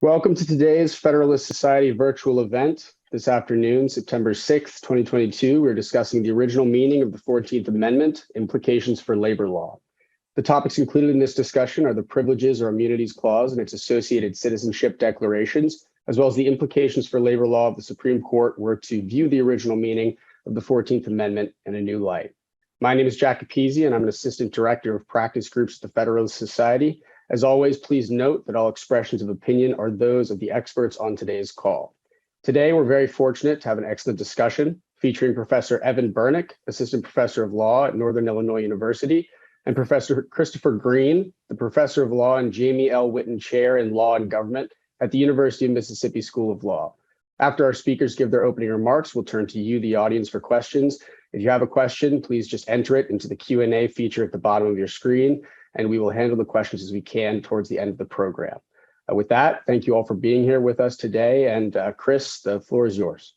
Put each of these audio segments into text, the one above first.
Welcome to today's Federalist Society virtual event. This afternoon, September 6th, 2022, we're discussing the original meaning of the 14th Amendment, implications for labor law. The topics included in this discussion are the Privileges or Immunities Clause and its associated citizenship declarations, as well as the implications for labor law if the Supreme Court were to view the original meaning of the 14th Amendment in a new light. My name is Jack Capizzi, and I'm an Assistant Director of Practice Groups at the Federalist Society. As always, please note that all expressions of opinion are those of the experts on today's call. Today, we're very fortunate to have an excellent discussion featuring Professor Evan Bernick, Assistant Professor of Law at Northern Illinois University, and Professor Christopher Green, the Professor of Law and Jamie L. Whitten Chair in Law and Government at the University of Mississippi School of Law. After our speakers give their opening remarks, we'll turn to you, the audience, for questions. If you have a question, please just enter it into the Q&A feature at the bottom of your screen, and we will handle the questions as we can towards the end of the program. With that, thank you all for being here with us today. And Chris, the floor is yours.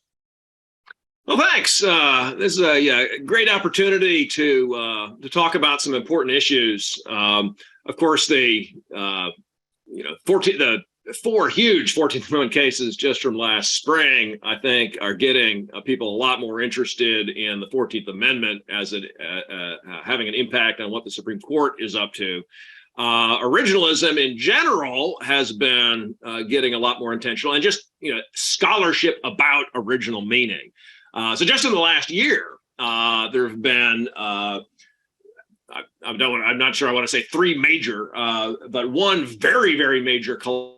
Well, thanks. This is a great opportunity to talk about some important issues. Of course, the four huge 14th Amendment cases just from last spring, I think, are getting people a lot more interested in the 14th Amendment as having an impact on what the Supreme Court is up to. Originalism in general has been getting a lot more intentional, and just scholarship about original meaning. So just in the last year, there have been I'm not sure I want to say three major, but one very, very major collection.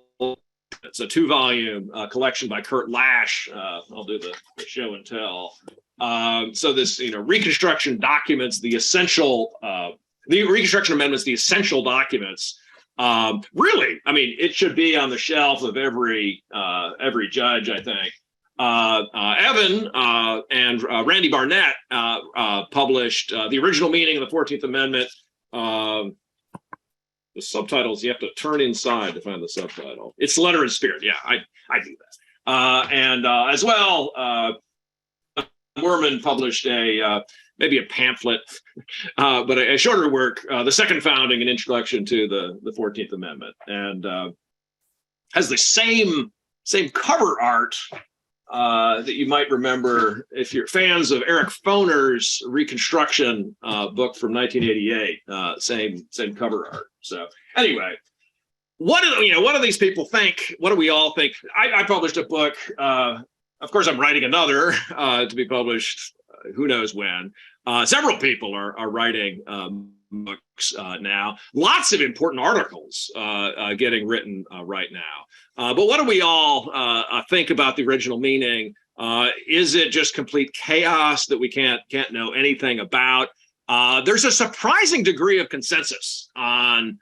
It's a 2-volume collection by Kurt Lash. I'll do the show and tell. So this, Reconstruction documents, the Reconstruction Amendments, the essential documents. Really, I mean, it should be on the shelf of every judge, I think. Evan and Randy Barnett published the original meaning of the 14th Amendment. The subtitles, you have to turn inside to find the subtitle. It's Letter and Spirit. Yeah, I do that. And as well, Werman published maybe a pamphlet, but a shorter work, The Second Founding, an Introduction to the 14th Amendment, and has the same cover art that you might remember if you're fans of Eric Foner's Reconstruction book from 1988. Same cover art. So anyway, what do these people think? What do we all think? I published a book. Of course, I'm writing another to be published who knows when. Several people are writing books now. Lots of important articles getting written right now. But what do we all think about the original meaning? Is it just complete chaos that we can't know anything about? There's a surprising degree of consensus on.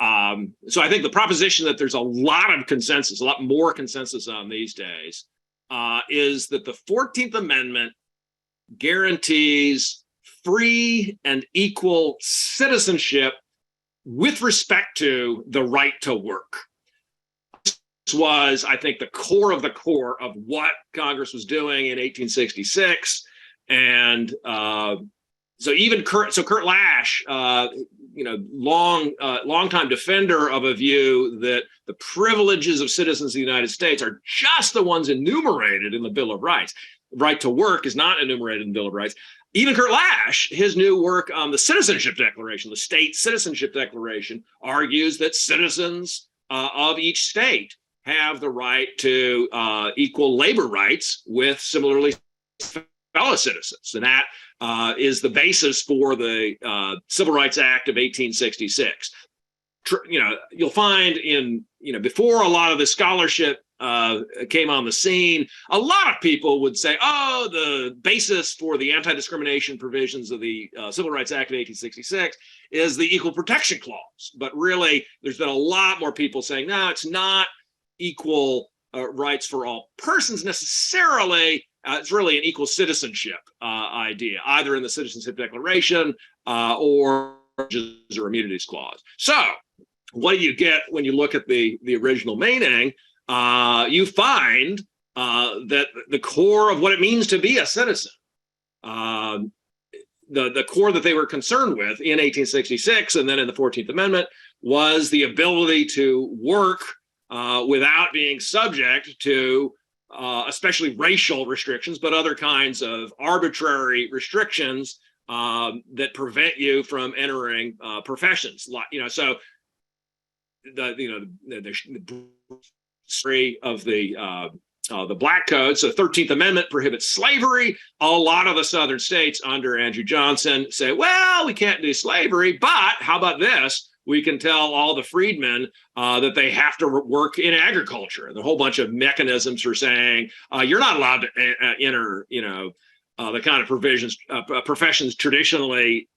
So I think the proposition that there's a lot more consensus on these days, is that the 14th Amendment guarantees free and equal citizenship with respect to the right to work. This was, I think, the core of what Congress was doing in 1866. And so Kurt Lash, longtime defender of a view that the privileges of citizens of the United States are just the ones enumerated in the Bill of Rights. Right to work is not enumerated in the Bill of Rights. Even Kurt Lash, his new work on the Citizenship Declaration, the State Citizenship Declaration, argues that citizens of each state have the right to equal labor rights with similarly fellow citizens. And that is the basis for the Civil Rights Act of 1866. You'll find before a lot of the scholarship came on the scene, a lot of people would say, the basis for the anti-discrimination provisions of the Civil Rights Act of 1866 is the Equal Protection Clause. But really, there's been a lot more people saying, no, it's not equal rights for all persons necessarily. It's really an equal citizenship idea, either in the Citizenship Declaration or Immunities Clause. So what do you get when you look at the original meaning? You find that the core of what it means to be a citizen, the core that they were concerned with in 1866 and then in the 14th Amendment, was the ability to work without being subject to especially racial restrictions, but other kinds of arbitrary restrictions that prevent you from entering professions. So the history of the Black Code. So 13th Amendment prohibits slavery. A lot of the southern states under Andrew Johnson say, well, we can't do slavery, but how about this? We can tell all the freedmen that they have to work in agriculture. The whole bunch of mechanisms are saying you're not allowed to enter, the kind of professions traditionally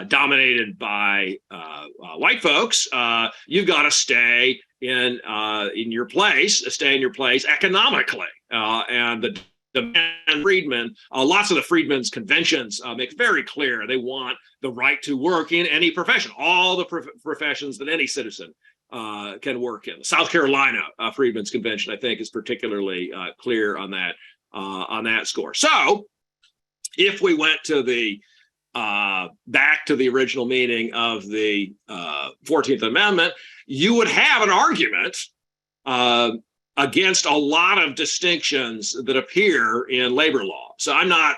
dominated by white folks. You've got to stay in your place, economically, and the freedmen, lots of the freedmen's conventions make very clear they want the right to work in any profession, all the professions that any citizen can work in. The South Carolina Freedmen's Convention, I think, is particularly clear on that score. So, if we went to the back to the original meaning of the 14th Amendment, you would have an argument against a lot of distinctions that appear in labor law. So I'm not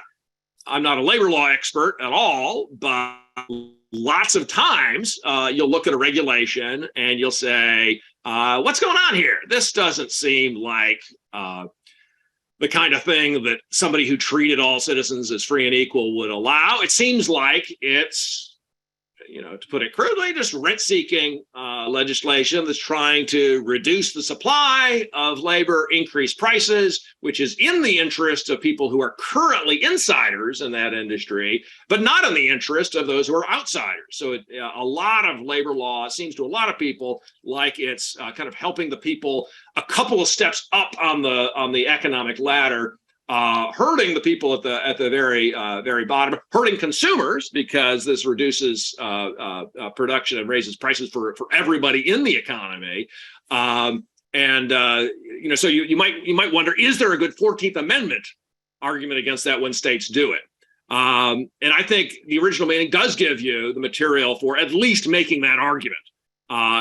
a labor law expert at all, but lots of times you'll look at a regulation and you'll say, what's going on here? This doesn't seem like the kind of thing that somebody who treated all citizens as free and equal would allow. It seems like it's, to put it crudely, just rent-seeking legislation that's trying to reduce the supply of labor, increase prices, which is in the interest of people who are currently insiders in that industry, but not in the interest of those who are outsiders. So a lot of labor law seems to a lot of people like it's kind of helping the people a couple of steps up on the economic ladder, hurting the people at the very bottom, hurting consumers because this reduces production and raises prices for everybody in the economy. So you might wonder, is there a good 14th Amendment argument against that when states do it? And I think the original meaning does give you the material for at least making that argument.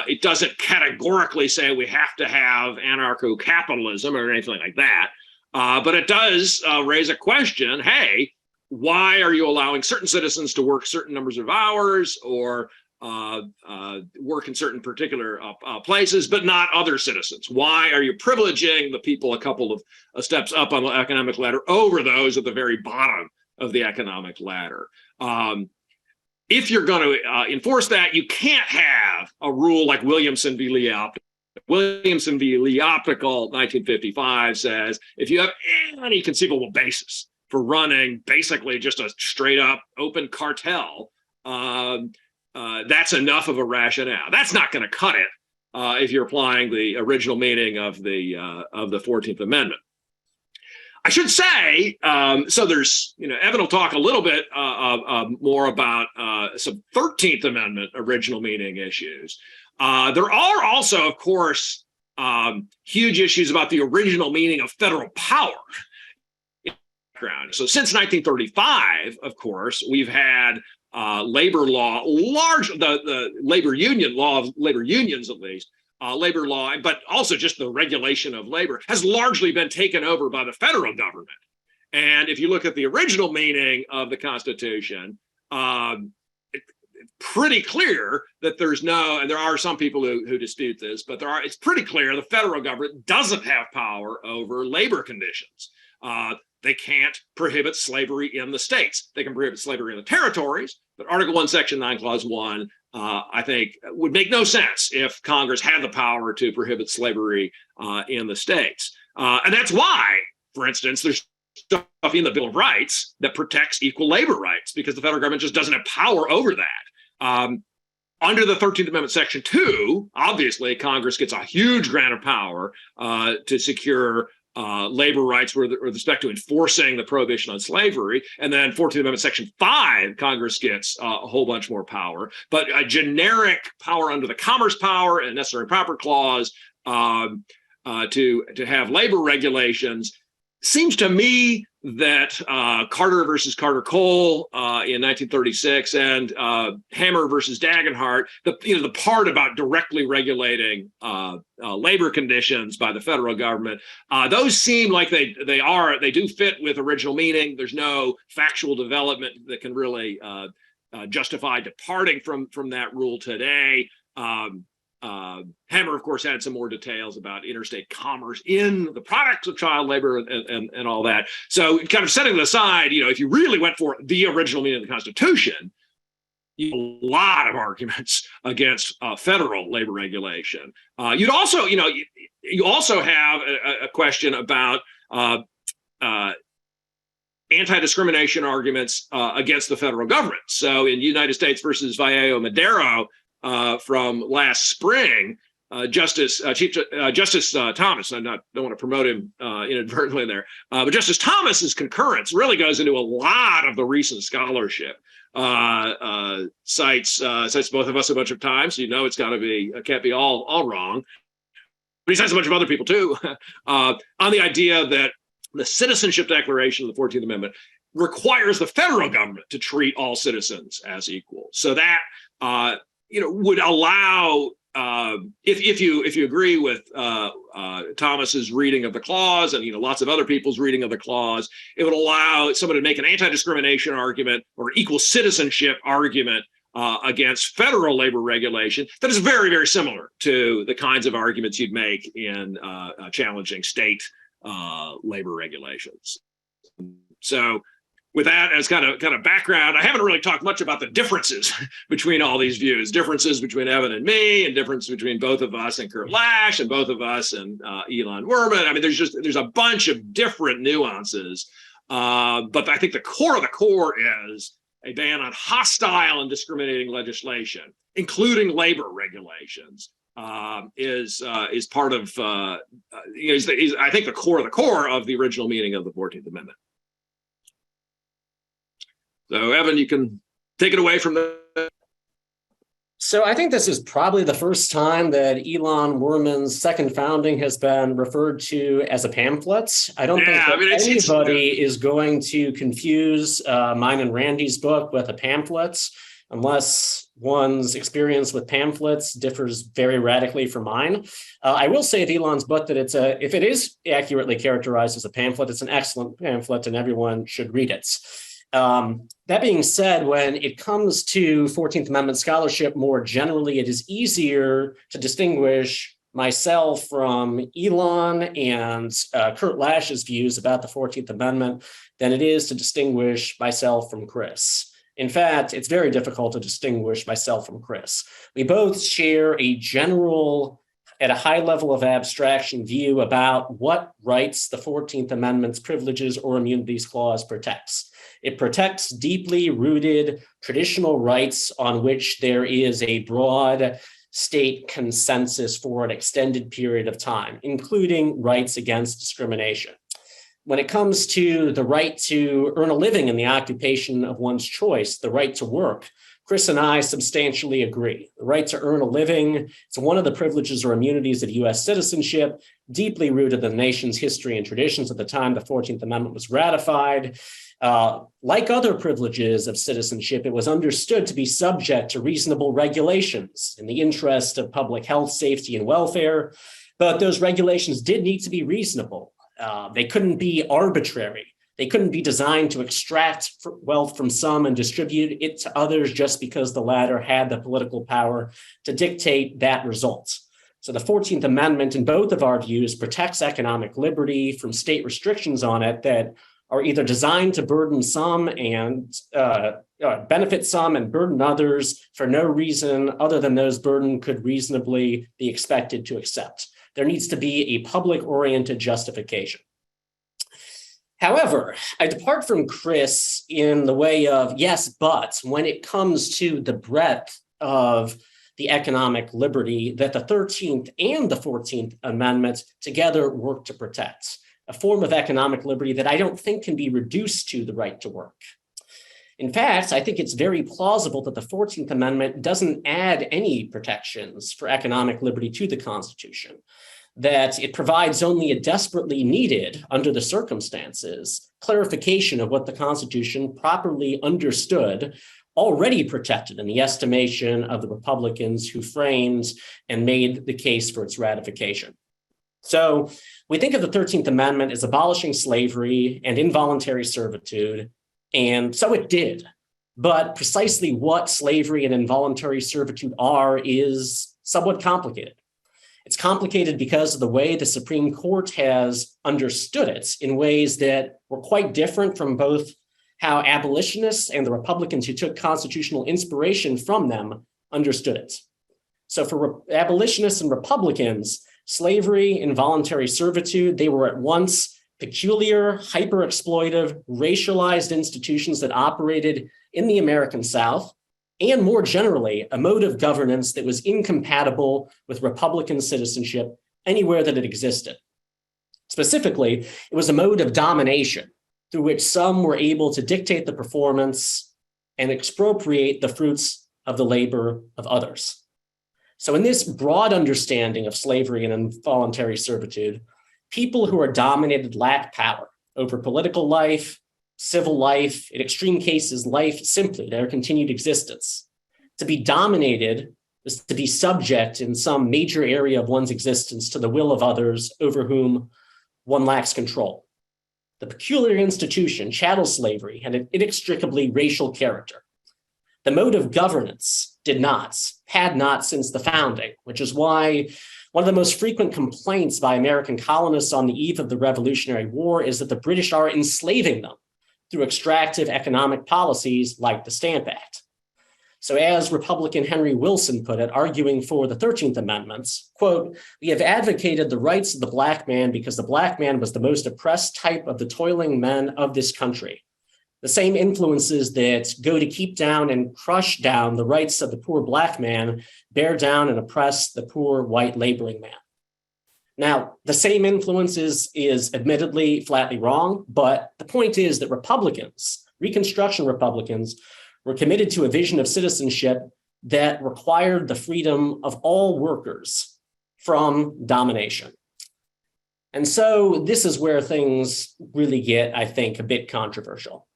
It doesn't categorically say we have to have anarcho-capitalism or anything like that. But it does raise a question, hey, why are you allowing certain citizens to work certain numbers of hours or work in certain particular places, but not other citizens? Why are you privileging the people a couple of steps up on the economic ladder over those at the very bottom of the economic ladder? If you're going to enforce that, you can't have a rule like Williamson v. Leop. Williamson v. Leoptical, 1955, says if you have any conceivable basis for running basically just a straight up open cartel, that's enough of a rationale. That's not going to cut it if you're applying the original meaning of the 14th Amendment. I should say, so there's, Evan will talk a little bit more about some 13th Amendment original meaning issues. There are also, of course, huge issues about the original meaning of federal power. So since 1935, of course, we've had labor law, the labor union law of labor unions, at least, labor law, but also just the regulation of labor has largely been taken over by the federal government. And if you look at the original meaning of the Constitution, pretty clear that there's no, and there are some people who dispute this, but it's pretty clear the federal government doesn't have power over labor conditions. They can't prohibit slavery in the states. They can prohibit slavery in the territories, but Article 1, Section 9, Clause 1, I think would make no sense if Congress had the power to prohibit slavery in the states. And that's why, for instance, there's stuff in the Bill of Rights that protects equal labor rights, because the federal government just doesn't have power over that. Under the 13th Amendment, Section 2, obviously, Congress gets a huge grant of power to secure labor rights with respect to enforcing the prohibition on slavery. And then 14th Amendment, Section 5, Congress gets a whole bunch more power. But a generic power under the Commerce Power and Necessary and Proper Clause to have labor regulations seems to me that Carter versus Carter Cole in 1936 and Hammer versus Dagenhart, the part about directly regulating labor conditions by the federal government, those seem like they do fit with original meaning. There's no factual development that can really justify departing from that rule today. Hammer, of course, had some more details about interstate commerce in the products of child labor and all that. So kind of setting it aside, if you really went for the original meaning of the Constitution, you have a lot of arguments against federal labor regulation. You also have a question about anti-discrimination arguments against the federal government. So in United States versus Vallejo Madero, from last spring, Justice Thomas, I don't want to promote him inadvertently there, but Justice Thomas's concurrence really goes into a lot of the recent scholarship. Cites both of us a bunch of times, so it's can't be all wrong. But he cites a bunch of other people too on the idea that the Citizenship Declaration of the 14th Amendment requires the federal government to treat all citizens as equal. So that would allow, if you agree with Thomas's reading of the clause and lots of other people's reading of the clause, it would allow someone to make an anti-discrimination argument or equal citizenship argument against federal labor regulation that is very, very similar to the kinds of arguments you'd make in challenging state labor regulations. So with that as kind of background, I haven't really talked much about the differences between all these views, differences between Evan and me, and difference between both of us and Kurt Lash, and both of us and Elon Werman. I mean, there's a bunch of different nuances, but I think the core of the core is a ban on hostile and discriminating legislation, including labor regulations, is part of is I think the core of the original meaning of the 14th Amendment. So, Evan, you can take it away from there. So I think this is probably the first time that Elon Werman's second founding has been referred to as a pamphlet. I don't think anybody is going to confuse mine and Randy's book with a pamphlet, unless one's experience with pamphlets differs very radically from mine. I will say of Elon's book that if it is accurately characterized as a pamphlet, it's an excellent pamphlet and everyone should read it. That being said, when it comes to 14th Amendment scholarship more generally, it is easier to distinguish myself from Elon and Kurt Lash's views about the 14th Amendment than it is to distinguish myself from Chris. In fact, it's very difficult to distinguish myself from Chris. We both share a general, at a high level of abstraction, view about what rights the 14th Amendment's Privileges or Immunities Clause protects. It protects deeply rooted traditional rights on which there is a broad state consensus for an extended period of time, including rights against discrimination. When it comes to the right to earn a living in the occupation of one's choice, the right to work, Chris and I substantially agree. The right to earn a living, it's one of the privileges or immunities of U.S. citizenship, deeply rooted in the nation's history and traditions at the time the 14th Amendment was ratified. Like other privileges of citizenship, it was understood to be subject to reasonable regulations in the interest of public health, safety, and welfare. But those regulations did need to be reasonable. They couldn't be arbitrary. They couldn't be designed to extract wealth from some and distribute it to others just because the latter had the political power to dictate that result. So the 14th Amendment, in both of our views, protects economic liberty from state restrictions on it that are either designed to burden some and benefit some and burden others for no reason other than those burden could reasonably be expected to accept. There needs to be a public-oriented justification. However, I depart from Chris in the way of yes, but when it comes to the breadth of the economic liberty that the 13th and the 14th Amendments together work to protect, a form of economic liberty that I don't think can be reduced to the right to work. In fact, I think it's very plausible that the 14th Amendment doesn't add any protections for economic liberty to the Constitution, that it provides only a desperately needed, under the circumstances, clarification of what the Constitution properly understood already protected in the estimation of the Republicans who framed and made the case for its ratification. So we think of the 13th Amendment as abolishing slavery and involuntary servitude, and so it did. But precisely what slavery and involuntary servitude are is somewhat complicated. It's complicated because of the way the Supreme Court has understood it in ways that were quite different from both how abolitionists and the Republicans who took constitutional inspiration from them understood it. So for abolitionists and Republicans, slavery, involuntary servitude, they were at once peculiar, hyper-exploitive, racialized institutions that operated in the American South, and more generally, a mode of governance that was incompatible with Republican citizenship anywhere that it existed. Specifically, it was a mode of domination through which some were able to dictate the performance and expropriate the fruits of the labor of others. So in this broad understanding of slavery and involuntary servitude, people who are dominated lack power over political life, civil life, in extreme cases, life simply, their continued existence. To be dominated is to be subject in some major area of one's existence to the will of others over whom one lacks control. The peculiar institution, chattel slavery, had an inextricably racial character. The mode of governance had not since the founding, which is why one of the most frequent complaints by American colonists on the eve of the Revolutionary War is that the British are enslaving them through extractive economic policies like the Stamp Act. So as Republican Henry Wilson put it, arguing for the 13th Amendment, quote, "We have advocated the rights of the Black man because the Black man was the most oppressed type of the toiling men of this country. The same influences that go to keep down and crush down the rights of the poor Black man bear down and oppress the poor white laboring man." Now, the same influence is admittedly flatly wrong, but the point is that Republicans, Reconstruction Republicans, were committed to a vision of citizenship that required the freedom of all workers from domination. And so this is where things really get, I think, a bit controversial.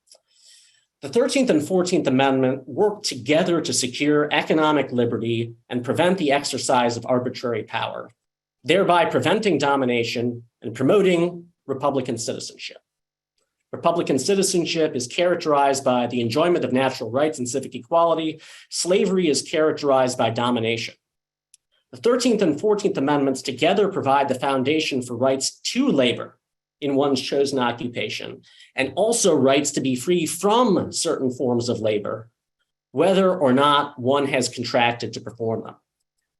The 13th and 14th Amendment work together to secure economic liberty and prevent the exercise of arbitrary power, thereby preventing domination and promoting Republican citizenship. Republican citizenship is characterized by the enjoyment of natural rights and civic equality. Slavery is characterized by domination. The 13th and 14th Amendments together provide the foundation for rights to labor in one's chosen occupation, and also rights to be free from certain forms of labor, whether or not one has contracted to perform them.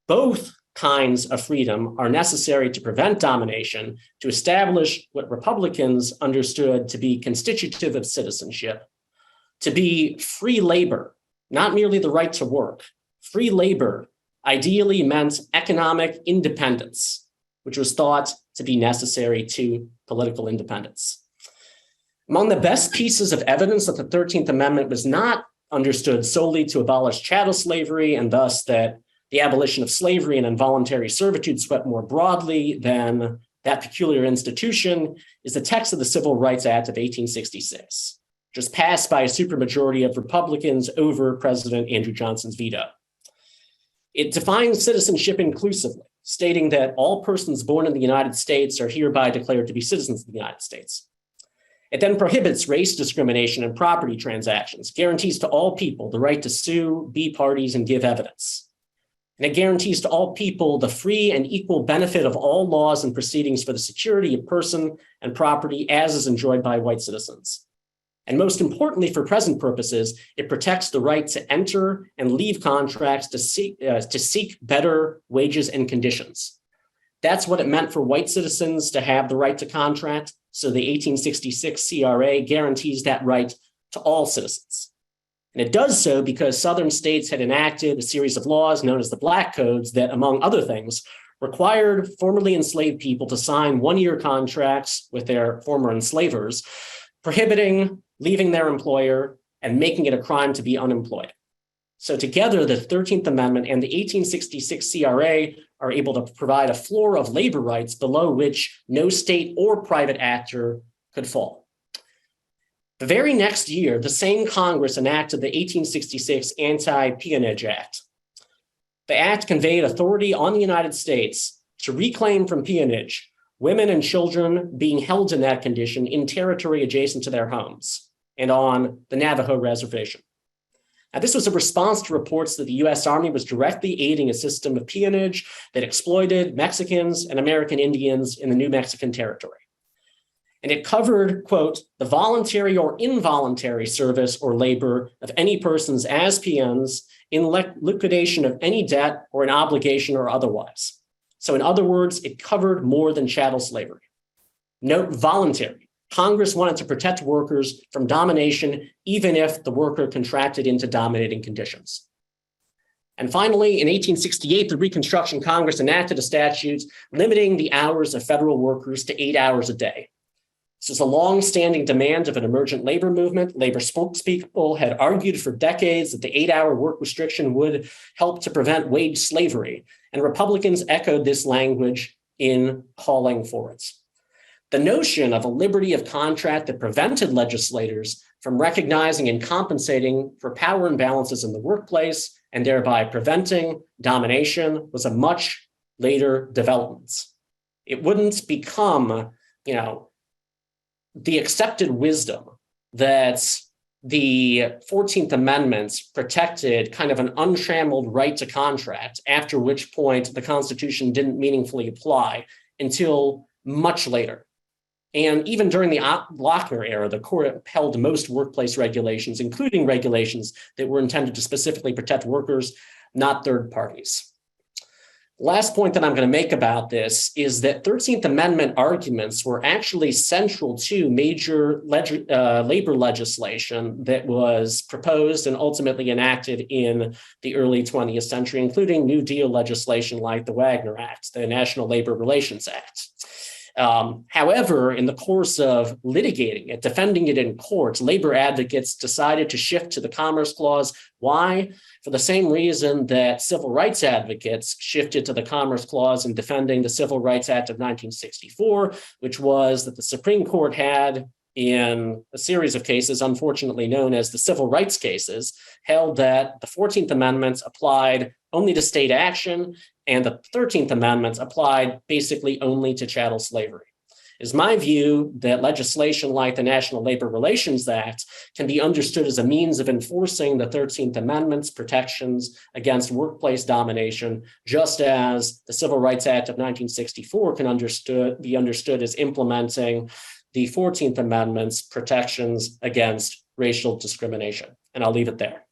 Both kinds of freedom are necessary to prevent domination, to establish what Republicans understood to be constitutive of citizenship, to be free labor, not merely the right to work. Free labor ideally meant economic independence, which was thought to be necessary to political independence. Among the best pieces of evidence that the 13th Amendment was not understood solely to abolish chattel slavery, and thus that the abolition of slavery and involuntary servitude swept more broadly than that peculiar institution, is the text of the Civil Rights Act of 1866, which was passed by a supermajority of Republicans over President Andrew Johnson's veto. It defines citizenship inclusively, stating that all persons born in the United States are hereby declared to be citizens of the United States. It then prohibits race discrimination in property transactions, guarantees to all people the right to sue, be parties, and give evidence. And it guarantees to all people the free and equal benefit of all laws and proceedings for the security of person and property as is enjoyed by white citizens. And most importantly, for present purposes, it protects the right to enter and leave contracts to seek better wages and conditions. That's what it meant for white citizens to have the right to contract. So the 1866 CRA guarantees that right to all citizens. And it does so because Southern states had enacted a series of laws known as the Black Codes that, among other things, required formerly enslaved people to sign one-year contracts with their former enslavers, prohibiting leaving their employer and making it a crime to be unemployed. So together, the 13th Amendment and the 1866 CRA are able to provide a floor of labor rights below which no state or private actor could fall. The very next year, the same Congress enacted the 1866 Anti-Peonage Act. The act conveyed authority on the United States to reclaim from peonage women and children being held in that condition in territory adjacent to their homes and on the Navajo Reservation. Now, this was a response to reports that the U.S. Army was directly aiding a system of peonage that exploited Mexicans and American Indians in the New Mexican Territory. And it covered, quote, the voluntary or involuntary service or labor of any persons as peons in liquidation of any debt or an obligation or otherwise. So in other words, it covered more than chattel slavery. Note voluntary. Congress wanted to protect workers from domination, even if the worker contracted into dominating conditions. And finally, in 1868, the Reconstruction Congress enacted a statute limiting the hours of federal workers to 8 hours a day. This is a long-standing demand of an emergent labor movement. Labor spokespeople had argued for decades that the 8-hour work restriction would help to prevent wage slavery, and Republicans echoed this language in calling for it. The notion of a liberty of contract that prevented legislators from recognizing and compensating for power imbalances in the workplace and thereby preventing domination was a much later development. It wouldn't become, the accepted wisdom that the 14th Amendment protected kind of an untrammeled right to contract, after which point the Constitution didn't meaningfully apply until much later. And even during the Lochner era, the court upheld most workplace regulations, including regulations that were intended to specifically protect workers, not third parties. Last point that I'm going to make about this is that 13th Amendment arguments were actually central to major labor legislation that was proposed and ultimately enacted in the early 20th century, including New Deal legislation like the Wagner Act, the National Labor Relations Act. However, in the course of litigating it, defending it in court, labor advocates decided to shift to the Commerce Clause. Why? For the same reason that civil rights advocates shifted to the Commerce Clause in defending the Civil Rights Act of 1964, which was that the Supreme Court had, in a series of cases, unfortunately known as the civil rights cases, held that the 14th Amendment applied only to state action, and the 13th Amendment applied basically only to chattel slavery. It is my view that legislation like the National Labor Relations Act can be understood as a means of enforcing the 13th Amendment's protections against workplace domination, just as the Civil Rights Act of 1964 can be understood as implementing the 14th Amendment's protections against racial discrimination. And I'll leave it there.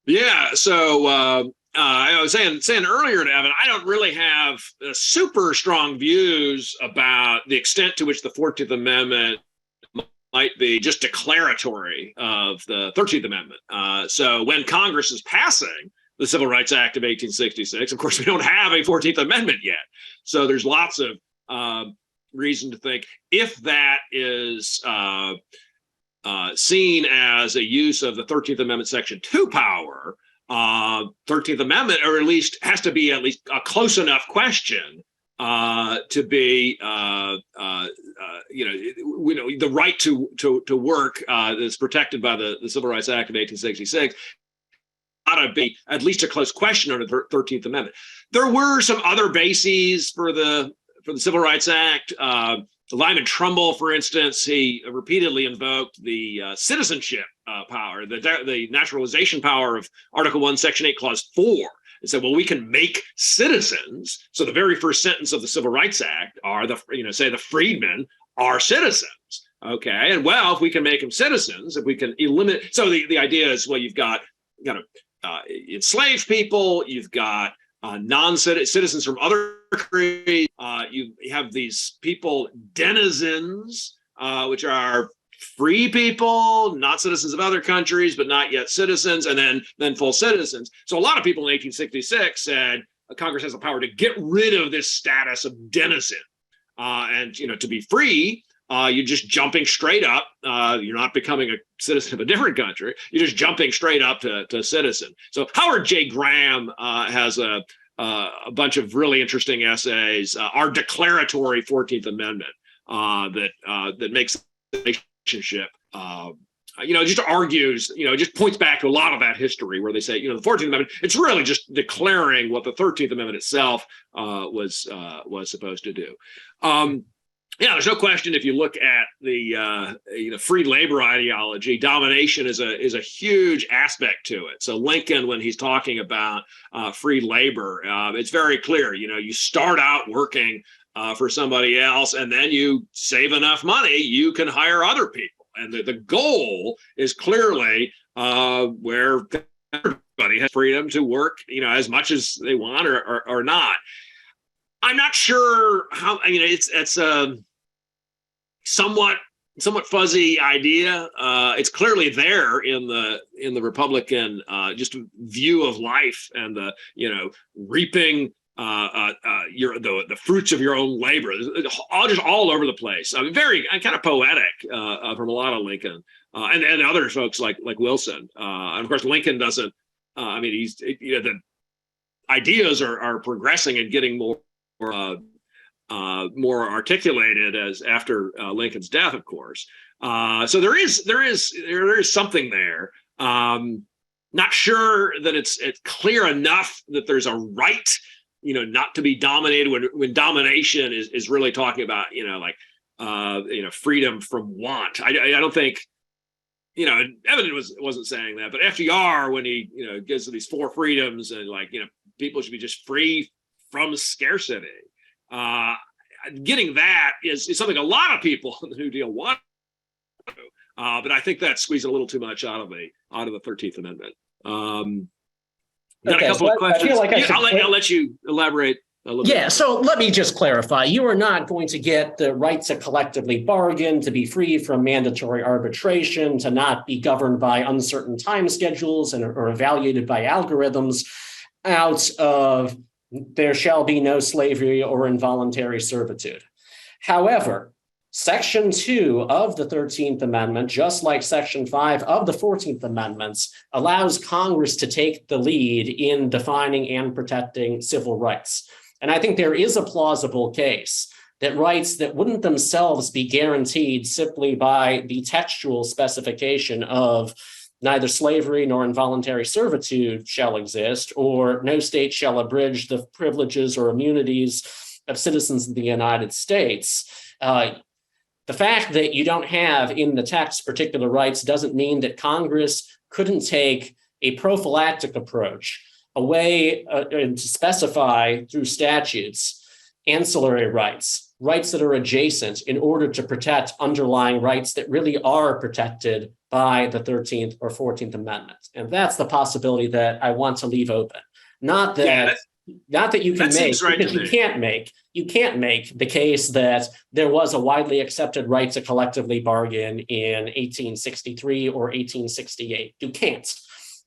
Yeah, so I was saying earlier to Evan, I don't really have super strong views about the extent to which the 14th Amendment might be just declaratory of the 13th Amendment. So when Congress is passing the Civil Rights Act of 1866, of course, we don't have a 14th Amendment yet. So there's lots of reason to think if that is seen as a use of the 13th Amendment Section 2 power, 13th Amendment, or at least has to be at least a close enough question to be, the right to work that's protected by the Civil Rights Act of 1866 ought to be at least a close question under the 13th Amendment. There were some other bases for the Civil Rights Act. Lyman Trumbull, for instance, he repeatedly invoked the citizenship power, the naturalization power of Article 1, Section 8, Clause 4, and said, well, we can make citizens. So the very first sentence of the Civil Rights Act are say the freedmen are citizens. Okay, and well, if we can make them citizens, if we can eliminate, so the idea is, well, you've got enslaved people, you've got non-citizens from other countries. You have these people, denizens, which are free people, not citizens of other countries, but not yet citizens, and then full citizens. So a lot of people in 1866 said Congress has the power to get rid of this status of denizen, and to be free. You're just jumping straight up. You're not becoming a citizen of a different country. You're just jumping straight up to citizen. So Howard J. Graham has a bunch of really interesting essays. Our declaratory 14th Amendment that makes relationship. Just argues, just points back to a lot of that history where they say, the 14th Amendment, it's really just declaring what the 13th Amendment itself was supposed to do. There's no question. If you look at the free labor ideology, domination is a huge aspect to it. So Lincoln, when he's talking about free labor, it's very clear. You start out working for somebody else, and then you save enough money, you can hire other people. And the goal is clearly where everybody has freedom to work, as much as they want or not. I'm not sure how. It's a somewhat fuzzy idea. It's clearly there in the Republican just view of life and the reaping the fruits of your own labor, all over the place. I mean, very kind of poetic from a lot of Lincoln and other folks like Wilson. And of course, Lincoln doesn't. He's the ideas are progressing and getting more articulated as after Lincoln's death, of course. So there is something there. Not sure that it's clear enough that there's a right, not to be dominated when domination is really talking about, freedom from want. I don't think, Evan wasn't saying that, but FDR, when he, gives these 4 freedoms and people should be just free from scarcity. Getting that is something a lot of people in the New Deal want to do. But I think that's squeezing a little too much out of the 13th Amendment. Got a couple of questions. I'll let you elaborate a little bit. Yeah, so let me just clarify. You are not going to get the right to collectively bargain, to be free from mandatory arbitration, to not be governed by uncertain time schedules or evaluated by algorithms out of there shall be no slavery or involuntary servitude. However, Section 2 of the 13th Amendment, just like Section 5 of the 14th Amendments, allows Congress to take the lead in defining and protecting civil rights. And I think there is a plausible case that rights that wouldn't themselves be guaranteed simply by the textual specification of neither slavery nor involuntary servitude shall exist, or no state shall abridge the privileges or immunities of citizens of the United States. The fact that you don't have in the text particular rights doesn't mean that Congress couldn't take a prophylactic approach, a way to specify through statutes ancillary rights that are adjacent in order to protect underlying rights that really are protected by the 13th or 14th Amendment. And that's the possibility that I want to leave open. Not that you can make, right, because you can't make the case that there was a widely accepted right to collectively bargain in 1863 or 1868. You can't.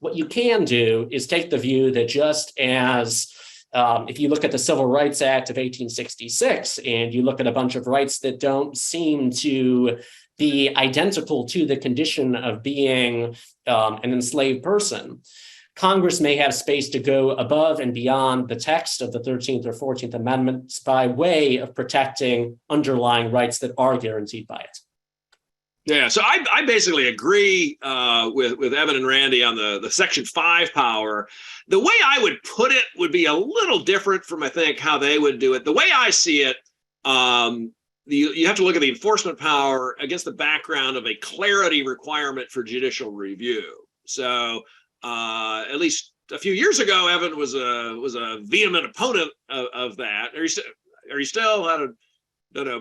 What you can do is take the view that just as if you look at the Civil Rights Act of 1866 and you look at a bunch of rights that don't seem to be identical to the condition of being an enslaved person, Congress may have space to go above and beyond the text of the 13th or 14th Amendments by way of protecting underlying rights that are guaranteed by it. Yeah, so I basically agree with Evan and Randy on the Section 5 power. The way I would put it would be a little different from, I think, how they would do it. The way I see it, you have to look at the enforcement power against the background of a clarity requirement for judicial review. So at least a few years ago, Evan was a vehement opponent of that. Are you still? I don't know.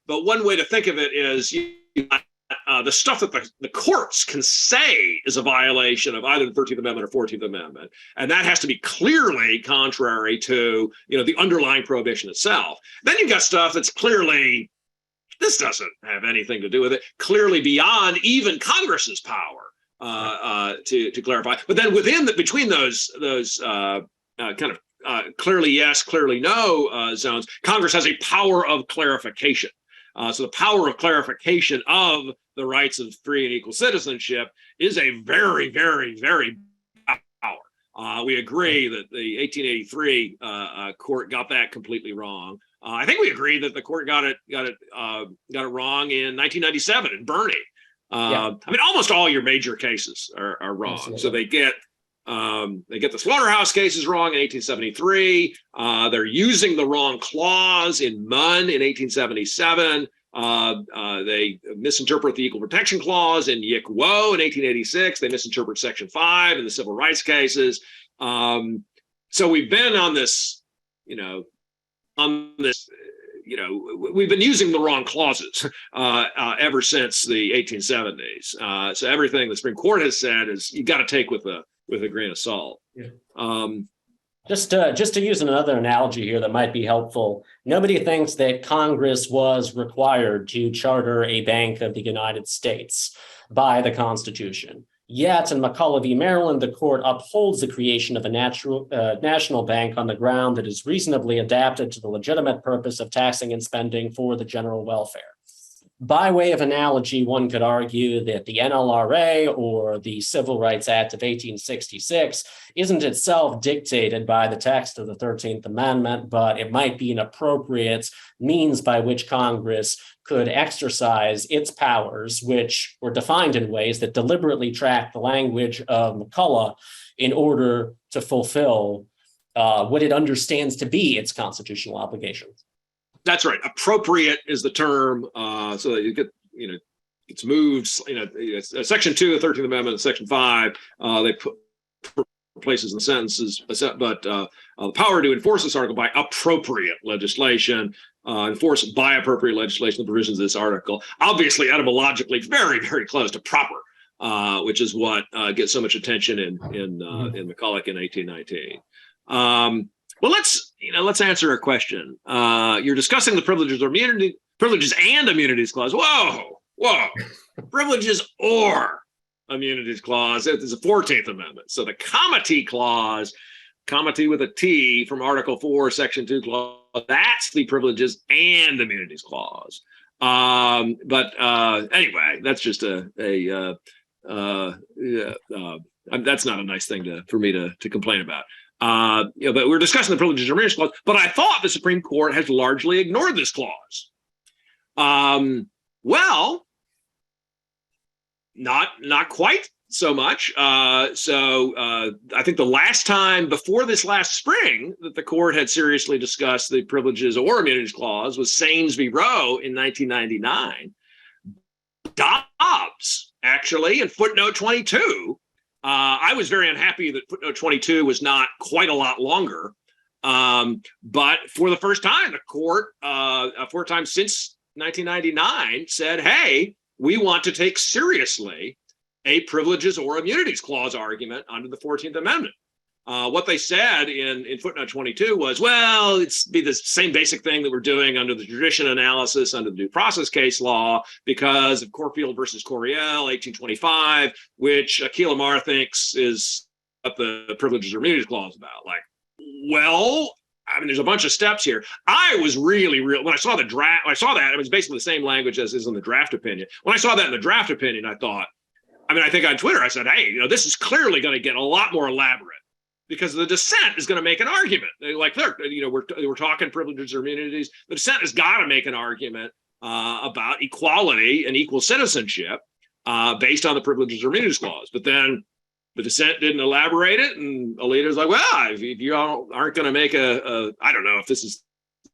But one way to think of it is the stuff that the courts can say is a violation of either the 13th Amendment or 14th Amendment, and that has to be clearly contrary to the underlying prohibition itself. Then you've got stuff that's clearly, this doesn't have anything to do with it, clearly beyond even Congress's power to clarify. But then between those kind of clearly yes, clearly no zones, Congress has a power of clarification. So the power of clarification of the rights of free and equal citizenship is a very, very, very power. We agree that the 1883 court got that completely wrong. I think we agree that the court got it wrong in 1997 in Bernick. I mean, almost all your major cases are wrong. Absolutely. So they get the slaughterhouse cases wrong in 1873. They're using the wrong clause in Munn in 1877. They misinterpret the Equal Protection Clause in Yick Woe in 1886. They misinterpret Section 5 in the civil rights cases. So we've been on this, we've been using the wrong clauses ever since the 1870s. So everything the Supreme Court has said is you got to take with a grain of salt. Yeah. Just to use another analogy here that might be helpful, nobody thinks that Congress was required to charter a Bank of the United States by the Constitution. Yet in McCulloch v. Maryland, the court upholds the creation of a national bank on the ground that is reasonably adapted to the legitimate purpose of taxing and spending for the general welfare. By way of analogy, one could argue that the NLRA or the Civil Rights Act of 1866 isn't itself dictated by the text of the 13th Amendment, but it might be an appropriate means by which Congress could exercise its powers, which were defined in ways that deliberately track the language of McCulloch in order to fulfill what it understands to be its constitutional obligations. That's right. Appropriate is the term. So that you get, it's moved, Section 2 of the 13th Amendment and Section 5, they put places in the sentences, but the power to enforce this article by appropriate legislation, enforced by appropriate legislation, the provisions of this article, obviously etymologically very, very close to proper, which is what gets so much attention in McCulloch in 1819. Well, let's answer a question. You're discussing the privileges and immunities clause. Whoa, privileges or immunities clause. It's a 14th Amendment. So the comity clause, comity with a T from Article 4, Section 2 clause, that's the privileges and immunities clause. But anyway, that's just that's not a nice thing for me to complain about. But we're discussing the privileges and immunities clause, but I thought the Supreme Court has largely ignored this clause. Well, not quite so much. So I think the last time before this last spring that the court had seriously discussed the privileges or immunities clause was Saines v. Roe in 1999. Dobbs, actually, in footnote 22, I was very unhappy that footnote 22 was not quite a lot longer. But for the first time, the court, four times since 1999, said, hey, we want to take seriously a privileges or immunities clause argument under the 14th Amendment. What they said in footnote 22 was, well, it's be the same basic thing that we're doing under the tradition analysis under the due process case law because of Corfield versus Coriell, 1825, which Akhil Amar thinks is what the privileges or immunities clause about. Like, well, I mean, there's a bunch of steps here. I was really when I saw the draft, I saw that it was basically the same language as is in the draft opinion. When I saw that in the draft opinion, I thought, I think on Twitter, I said, hey, this is clearly going to get a lot more elaborate because the dissent is going to make an argument. Like, look, we're talking privileges or immunities. The dissent has got to make an argument about equality and equal citizenship based on the privileges or immunities clause. But then the dissent didn't elaborate it, and Alito's like, well, if you all aren't going to make I don't know if this is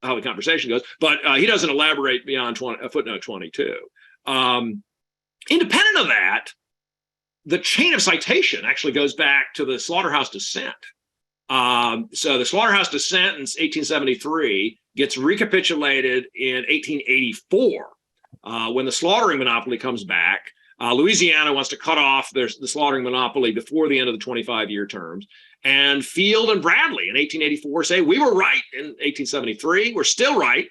how the conversation goes, but he doesn't elaborate beyond footnote 22. Independent of that, the chain of citation actually goes back to the slaughterhouse dissent. So the slaughterhouse dissent in 1873 gets recapitulated in 1884 when the slaughtering monopoly comes back. Louisiana wants to cut off the slaughtering monopoly before the end of the 25-year terms. And Field and Bradley in 1884 say, we were right in 1873, we're still right.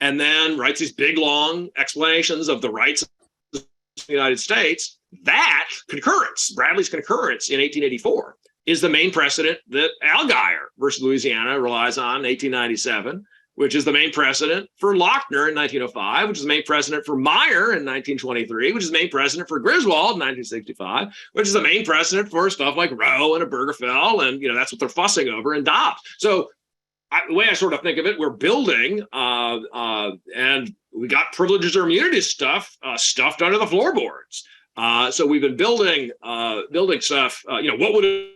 And then writes these big, long explanations of the rights of the United States. That concurrence, Bradley's concurrence in 1884, is the main precedent that Allgaier versus Louisiana relies on in 1897, which is the main precedent for Lochner in 1905, which is the main precedent for Meyer in 1923, which is the main precedent for Griswold in 1965, which is the main precedent for stuff like Roe and Obergefell, and that's what they're fussing over in Dobbs. So the way I sort of think of it, we're building, and we got privileges or immunities stuff stuffed under the floorboards. So we've been building stuff. What would it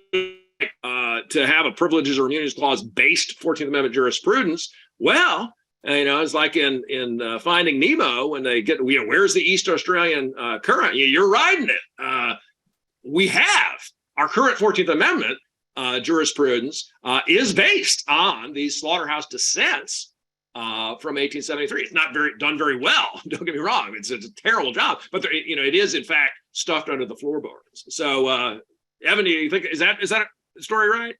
like to have a privileges or immunities clause based 14th Amendment jurisprudence? Well, it's like in Finding Nemo when they get, where's the East Australian current? You're riding it. We have our current 14th Amendment jurisprudence is based on these slaughterhouse dissents from 1873. It's not done very well. Don't get me wrong; it's a terrible job, but it is in fact stuffed under the floorboards. So, Evan, do you think is that story right?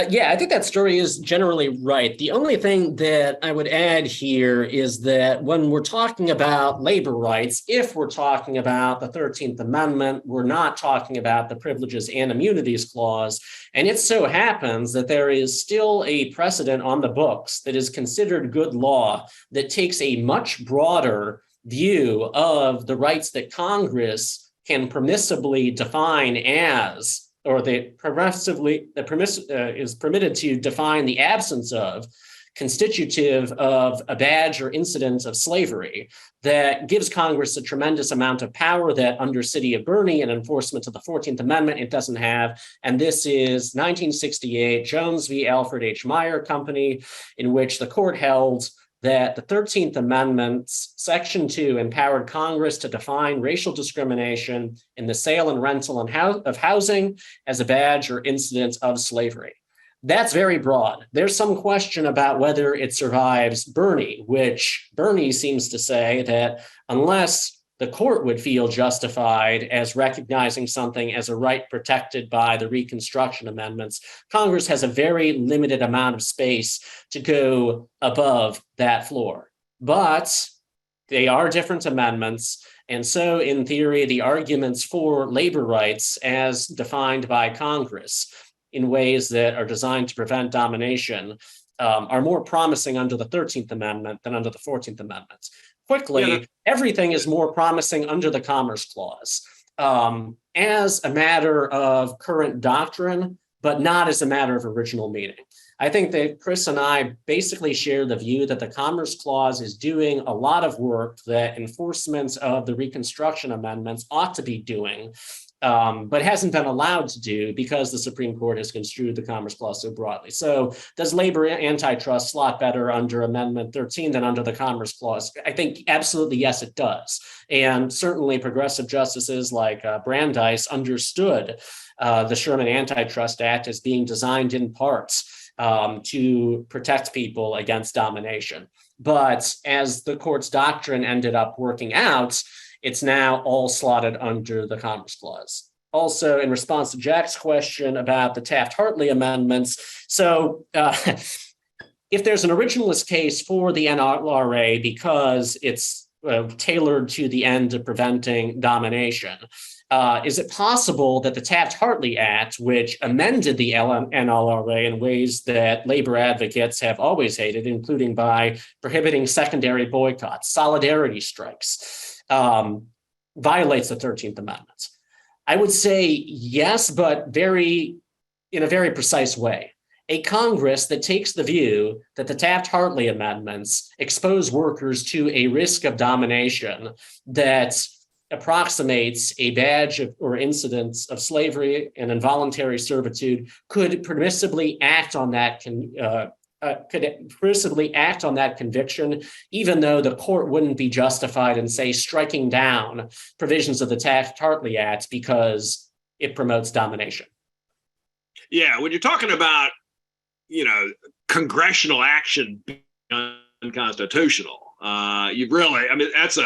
Yeah, I think that story is generally right. The only thing that I would add here is that when we're talking about labor rights, if we're talking about the 13th Amendment, we're not talking about the Privileges and Immunities Clause. And it so happens that there is still a precedent on the books that is considered good law that takes a much broader view of the rights that Congress can permissibly define as, or is permitted to define the absence of, constitutive of a badge or incident of slavery, that gives Congress a tremendous amount of power that under City of Bernie and enforcement of the 14th Amendment, it doesn't have. And this is 1968, Jones v. Alfred H. Meyer Company, in which the court held that the 13th Amendment, Section 2, empowered Congress to define racial discrimination in the sale and rental of housing as a badge or incident of slavery. That's very broad. There's some question about whether it survives Bernie, which Bernie seems to say that unless the court would feel justified as recognizing something as a right protected by the Reconstruction Amendments, Congress has a very limited amount of space to go above that floor. But they are different amendments. And so in theory, the arguments for labor rights as defined by Congress in ways that are designed to prevent domination are more promising under the 13th Amendment than under the 14th Amendment. Quickly, everything is more promising under the Commerce Clause as a matter of current doctrine, but not as a matter of original meaning. I think that Chris and I basically share the view that the Commerce Clause is doing a lot of work that enforcement of the Reconstruction Amendments ought to be doing, but hasn't been allowed to do because the Supreme Court has construed the Commerce Clause so broadly. So does Labor Antitrust Slot Better under Amendment 13 than under the Commerce Clause? I think absolutely yes, it does. And certainly progressive justices like Brandeis understood the Sherman Antitrust Act as being designed in parts to protect people against domination. But as the court's doctrine ended up working out, it's now all slotted under the Commerce Clause. Also, in response to Jack's question about the Taft-Hartley amendments, so if there's an originalist case for the NLRA because it's tailored to the end of preventing domination, is it possible that the Taft-Hartley Act, which amended the NLRA in ways that labor advocates have always hated, including by prohibiting secondary boycotts, solidarity strikes, violates the 13th Amendment? I would say yes, but in a very precise way. A Congress that takes the view that the Taft-Hartley amendments expose workers to a risk of domination that approximates a badge or incidence of slavery and involuntary servitude could permissibly act on that conviction, even though the court wouldn't be justified in, say, striking down provisions of the Taft-Hartley Act because it promotes domination. Yeah, when you're talking about, congressional action being unconstitutional, you really, that's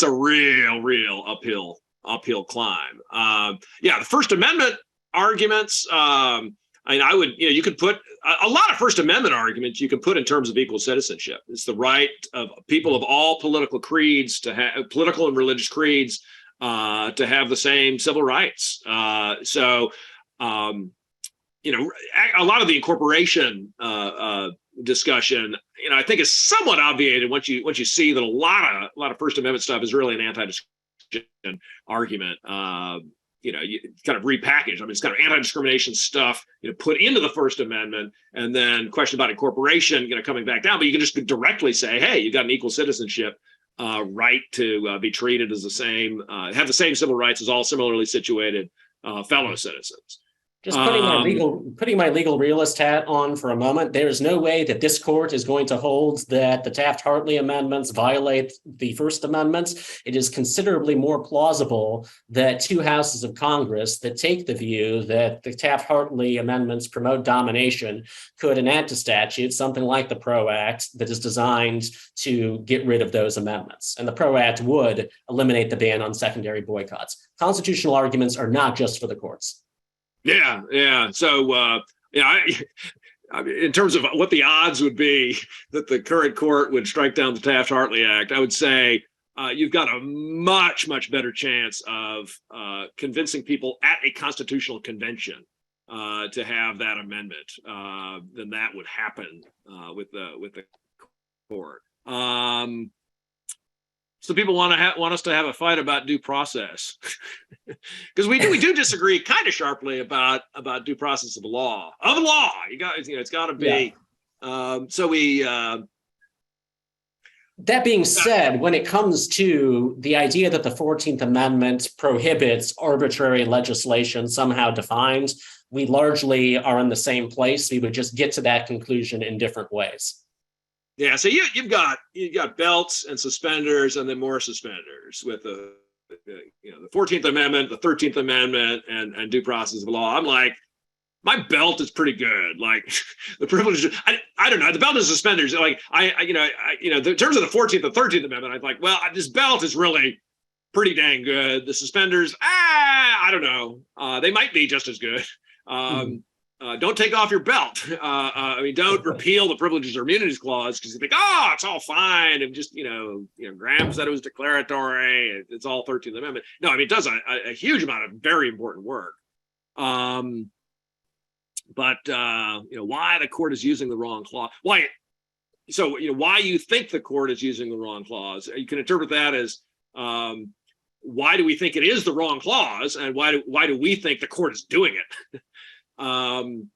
a real uphill climb. The First Amendment arguments, you could put a lot of First Amendment arguments you can put in terms of equal citizenship. It's the right of people of all political creeds to have political and religious creeds to have the same civil rights. A lot of the incorporation discussion, I think is somewhat obviated once you see that a lot of First Amendment stuff is really an anti-discrimination argument. You kind of repackaged. I mean, it's kind of anti-discrimination stuff, put into the First Amendment, and then question about incorporation, coming back down. But you can just directly say, hey, you've got an equal citizenship right to be treated as the same, have the same civil rights as all similarly situated fellow citizens. Just putting my legal realist hat on for a moment, there is no way that this court is going to hold that the Taft-Hartley amendments violate the First Amendment. It is considerably more plausible that two houses of Congress that take the view that the Taft-Hartley amendments promote domination could enact a statute, something like the PRO Act, that is designed to get rid of those amendments. And the PRO Act would eliminate the ban on secondary boycotts. Constitutional arguments are not just for the courts. Yeah. So, in terms of what the odds would be that the current court would strike down the Taft-Hartley Act, I would say you've got a much, much better chance of convincing people at a constitutional convention to have that amendment than that would happen with the court. So people want us to have a fight about due process, because we do disagree kind of sharply about due process of the law. It's got to be. Yeah. That being said, when it comes to the idea that the 14th Amendment prohibits arbitrary legislation somehow defined, we largely are in the same place. We would just get to that conclusion in different ways. Yeah, so you've got belts and suspenders, and then more suspenders with the 14th Amendment, the 13th Amendment, and due process of law. I'm like, my belt is pretty good. Like the privilege, I don't know. The belt and suspenders, like in terms of the 14th and 13th Amendment, I'm like, well, this belt is really pretty dang good. The suspenders, I don't know. They might be just as good. Don't take off your belt. Don't repeal the Privileges or Immunities Clause because you think, it's all fine. And just, Graham said it was declaratory. It's all 13th Amendment. No, it does a huge amount of very important work. But why the court is using the wrong clause? Why you think the court is using the wrong clause? You can interpret that as why do we think it is the wrong clause, and why do we think the court is doing it? In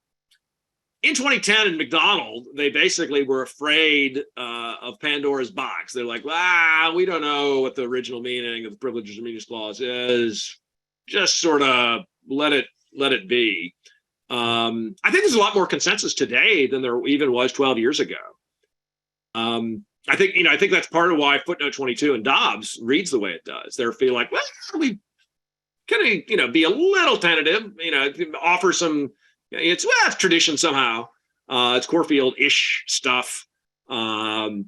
2010 in McDonald, they basically were afraid of Pandora's box. They're like, we don't know what the original meaning of the Privileges and Immunities Clause is. Just sort of let it be. I think there's a lot more consensus today than there even was 12 years ago. I think that's part of why footnote 22 in Dobbs reads the way it does. They feel like, we can be a little tentative, offer some, it's tradition somehow. It's Corfield-ish stuff. They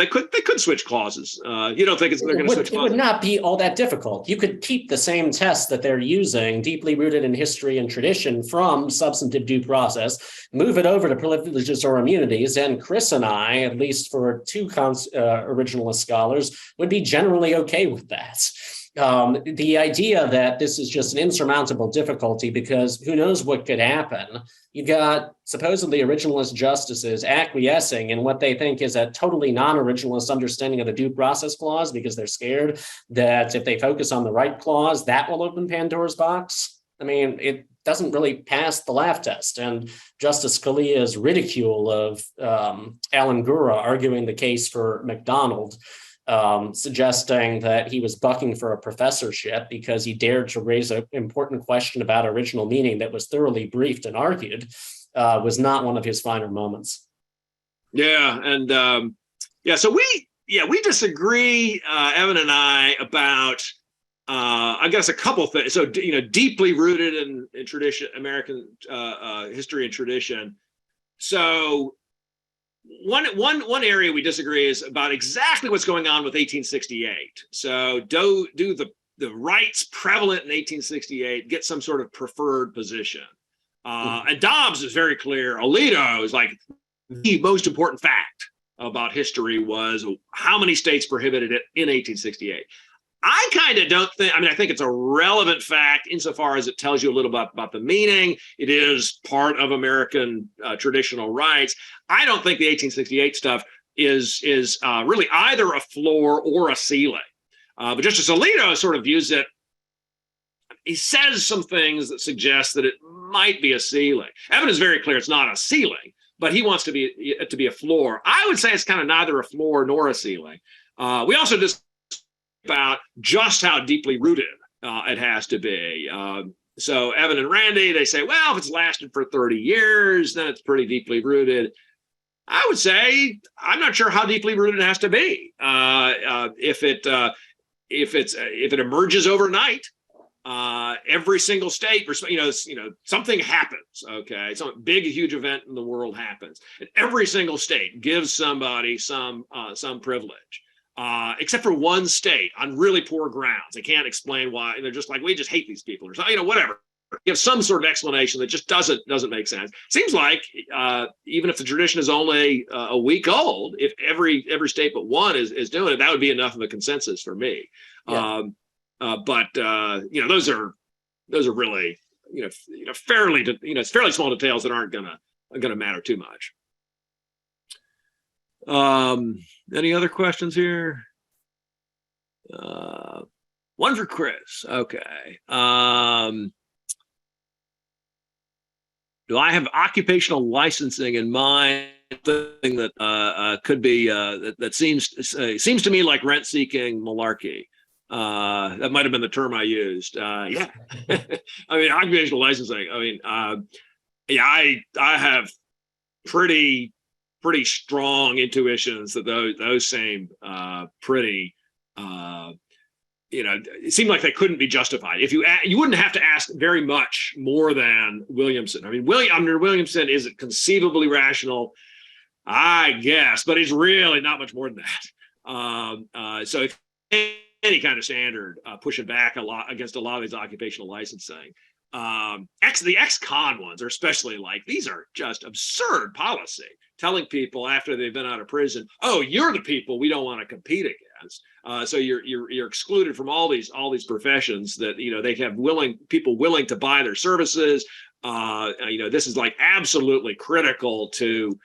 could switch clauses. You don't think they're going to switch clauses? It would not be all that difficult. You could keep the same test that they're using, deeply rooted in history and tradition, from substantive due process, move it over to privileges or immunities, and Chris and I, at least for two originalist scholars, would be generally okay with that. The idea that this is just an insurmountable difficulty because who knows what could happen. You've got supposedly originalist justices acquiescing in what they think is a totally non-originalist understanding of the due process clause because they're scared that if they focus on the right clause, that will open Pandora's box. It doesn't really pass the laugh test. And Justice Scalia's ridicule of Alan Gura arguing the case for McDonald, suggesting that he was bucking for a professorship because he dared to raise an important question about original meaning that was thoroughly briefed and argued, was not one of his finer moments. So we disagree, Evan and I, about I guess a couple things. So deeply rooted in tradition, American history and tradition. So one area we disagree is about exactly what's going on with 1868. So do the rights prevalent in 1868 get some sort of preferred position? And Dobbs is very clear. Alito is like the most important fact about history was how many states prohibited it in 1868. I kind of don't think, I think it's a relevant fact insofar as it tells you a little bit about the meaning. It is part of American traditional rights. I don't think the 1868 stuff is really either a floor or a ceiling. But Justice Alito sort of views it. He says some things that suggest that it might be a ceiling. Evan is very clear it's not a ceiling, but he wants to be a floor. I would say it's kind of neither a floor nor a ceiling. We also just about just how deeply rooted it has to be. So Evan and Randy, they say, well, if it's lasted for 30 years, then it's pretty deeply rooted. I would say I'm not sure how deeply rooted it has to be. If it emerges overnight, every single state, something happens. Okay, some big, huge event in the world happens, and every single state gives somebody some privilege. Except for one state on really poor grounds. They can't explain why. They're just like, we just hate these people or something, whatever. Give some sort of explanation that just doesn't make sense. Seems like even if the tradition is only a week old, if every state but one is doing it, that would be enough of a consensus for me. Yeah. But those are really fairly small details that aren't gonna matter too much. Any other questions here? One for Chris. Okay. Do I have occupational licensing in mind? Thing that could be that seems to me like rent-seeking malarkey. That might have been the term I used. Yeah. Occupational licensing. I have pretty strong intuitions that those seem pretty it seemed like they couldn't be justified. If you wouldn't have to ask very much more than Williamson. Under Williamson, is it conceivably rational? I guess, but it's really not much more than that. So if any kind of standard pushing back a lot against a lot of these occupational licensing, the ex-con ones are especially like, these are just absurd policy, telling people after they've been out of prison, oh, you're the people we don't want to compete against. So you're excluded from all these professions that they have people willing to buy their services. This is like absolutely critical to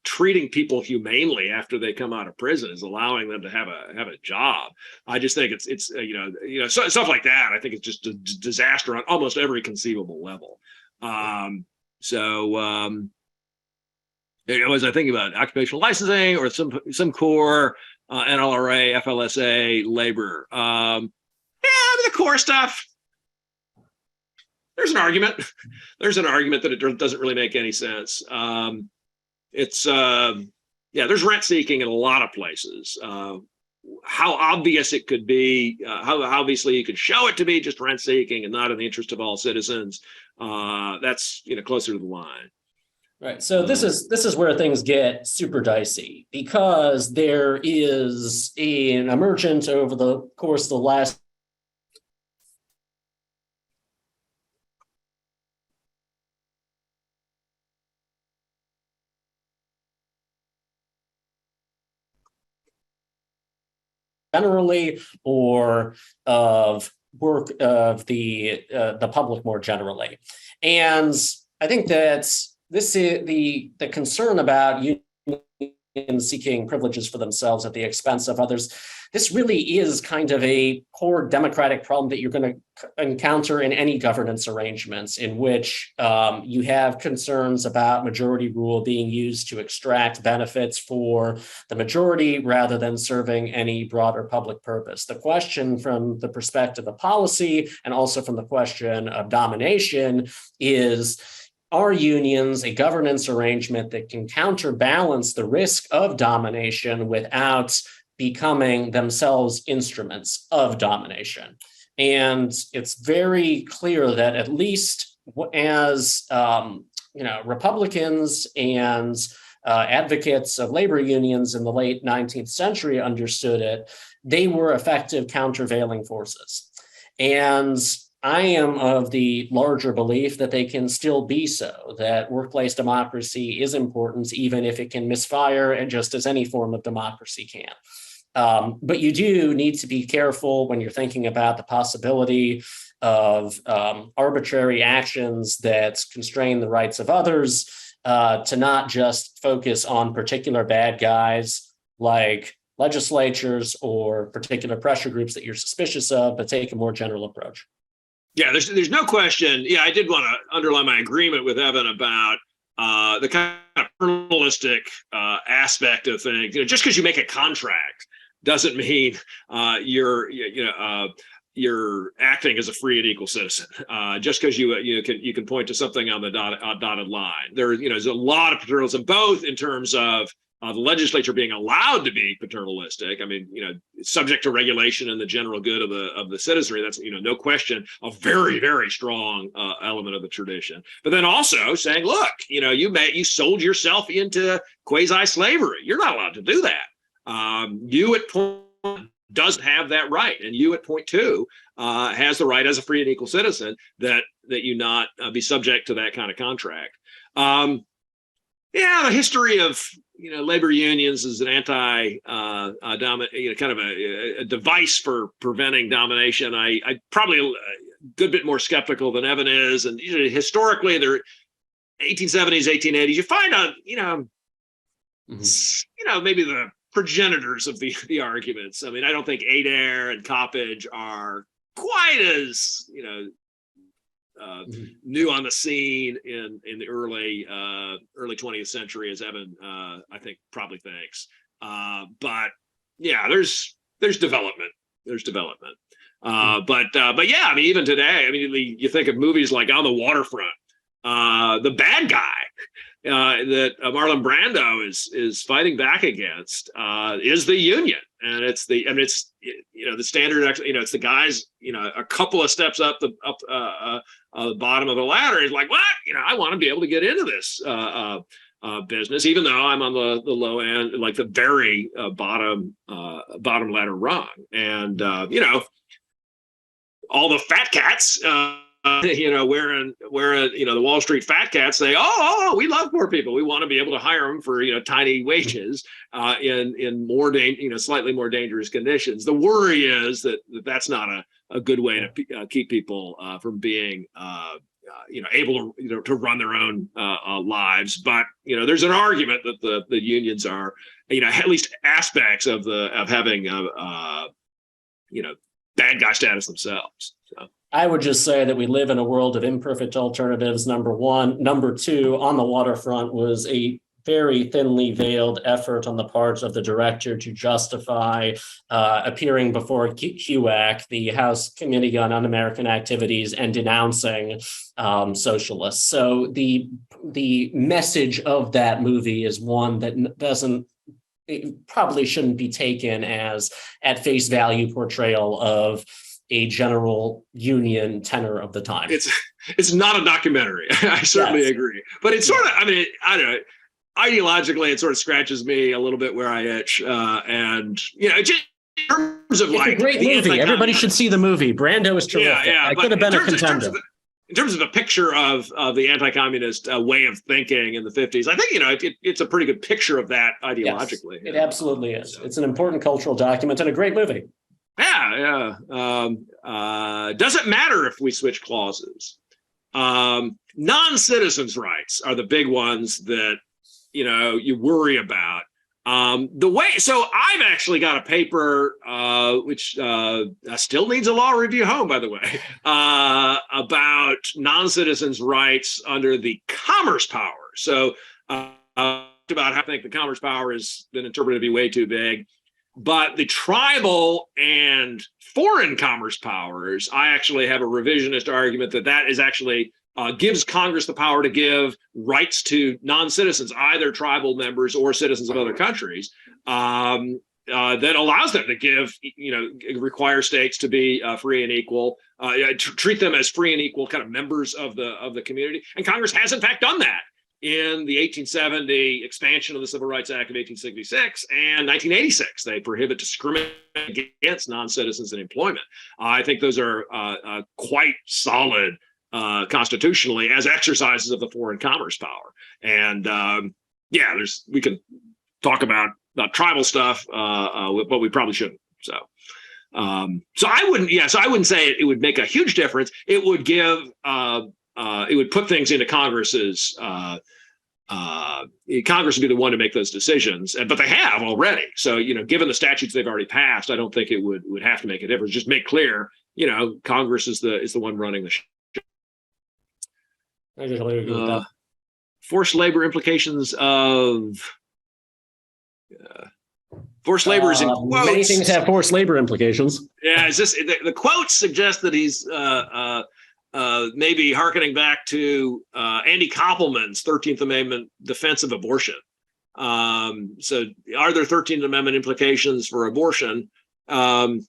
treating people humanely after they come out of prison, is allowing them to have a job. I just think it's stuff like that. I think it's just a disaster on almost every conceivable level. As I think about occupational licensing or some core NLRA, FLSA, labor, the core stuff. There's an argument. There's an argument that it doesn't really make any sense. There's rent seeking in a lot of places. How obvious it could be, how obviously you could show it to be just rent seeking and not in the interest of all citizens. That's closer to the line. Right. So this is where things get super dicey, because there is an emergent over the course of the last generally, or of work of the public more generally. And I think that this is the concern about unions seeking privileges for themselves at the expense of others. This really is kind of a core democratic problem that you're going to encounter in any governance arrangements in which you have concerns about majority rule being used to extract benefits for the majority rather than serving any broader public purpose. The question from the perspective of policy and also from the question of domination is, are unions a governance arrangement that can counterbalance the risk of domination without becoming themselves instruments of domination? And it's very clear that at least as Republicans and advocates of labor unions in the late 19th century understood it, they were effective countervailing forces. And I am of the larger belief that they can still be so, that workplace democracy is important, even if it can misfire, and just as any form of democracy can. But you do need to be careful when you're thinking about the possibility of arbitrary actions that constrain the rights of others, to not just focus on particular bad guys like legislatures or particular pressure groups that you're suspicious of, but take a more general approach. Yeah, there's no question. Yeah, I did want to underline my agreement with Evan about the kind of paternalistic aspect of things. Just because you make a contract doesn't mean you're acting as a free and equal citizen. Just because you can point to something on the dotted line. There's a lot of paternalism, both in terms of the legislature being allowed to be paternalistic. I mean, subject to regulation and the general good of the citizenry. That's no question a very, very strong element of the tradition. But then also saying, look, you sold yourself into quasi-slavery. You're not allowed to do that. You at point doesn't have that right, and you at point two has the right as a free and equal citizen that you not be subject to that kind of contract. The history of labor unions is an kind of a device for preventing domination. I probably a good bit more skeptical than Evan is, and historically, they're 1870s, 1880s. You find out, maybe the progenitors of the arguments. I mean, I don't think Adair and Coppage are quite as new on the scene in the early 20th century as Evan I think probably thinks. But yeah, there's development. But yeah, I mean, even today, I mean, you think of movies like On the Waterfront. The bad guy that Marlon Brando is fighting back against is the union, and it's the standard. It's the guys a couple of steps up the bottom of the ladder. He's like, what? I want to be able to get into this business, even though I'm on the low end, like the very bottom ladder rung, and all the fat cats. Wearing the Wall Street fat cats say, oh, we love poor people. We want to be able to hire them for tiny wages in more slightly more dangerous conditions. The worry is that that's not a good way to keep people from being able to run their own lives. But there's an argument that the unions are at least aspects of having bad guy status themselves. So. I would just say that we live in a world of imperfect alternatives, number one. Number two, On the Waterfront was a very thinly veiled effort on the part of the director to justify appearing before HUAC, the House Committee on Un-American Activities, and denouncing socialists. So the message of that movie is one that it probably shouldn't be taken as at face value portrayal of a general union tenor of the time. It's not a documentary. I certainly agree. But it's sort of, I mean, I don't know, ideologically, it sort of scratches me a little bit where I itch. And, just in terms of it's a great movie. Everybody should see the movie. Brando is terrific. Yeah. I could have been a contender. In terms of the picture of the anti-communist way of thinking in the 50s, I think, it's a pretty good picture of that ideologically. Yes, it absolutely is. So. It's an important cultural document and a great movie. Yeah. Doesn't matter if we switch clauses. Non-citizens' rights are the big ones that, you worry about. So I've actually got a paper, which still needs a law review home, by the way, about non-citizens' rights under the commerce power. So about how I think the commerce power has been interpreted to be way too big. But the tribal and foreign commerce powers, I actually have a revisionist argument that is actually gives Congress the power to give rights to non-citizens, either tribal members or citizens of other countries, that allows them to give, require states to be free and equal, treat them as free and equal kind of members of the community. And Congress has in fact done that in the 1870 expansion of the Civil Rights Act of 1866 and 1986. They prohibit discrimination against non-citizens in employment. I think those are quite solid constitutionally as exercises of the foreign commerce power. And we can talk about tribal stuff, but we probably shouldn't. So I wouldn't say it would make a huge difference. It would give it would put things into Congress's. Congress would be the one to make those decisions, but they have already. So, given the statutes they've already passed, I don't think it would have to make a difference. Just make clear, Congress is the one running the show. I totally agree with that. Forced labor implications of forced labor is in quotes. Many things have forced labor implications. Yeah, it's just the quotes suggest that he's maybe hearkening back to Andy Koppelman's 13th Amendment defense of abortion. So are there 13th Amendment implications for abortion? It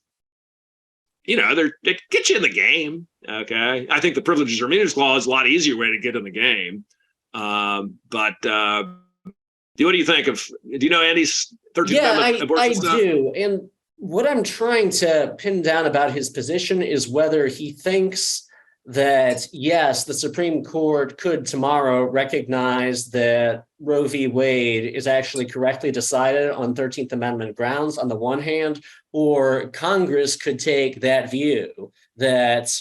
gets you in the game. Okay. I think the Privileges or Immunities Clause is a lot easier way to get in the game. But what do you think of, do you know Andy's 13th Amendment abortion stuff? I do. And what I'm trying to pin down about his position is whether he thinks that, yes, the Supreme Court could tomorrow recognize that Roe v. Wade is actually correctly decided on 13th Amendment grounds on the one hand, or Congress could take that view that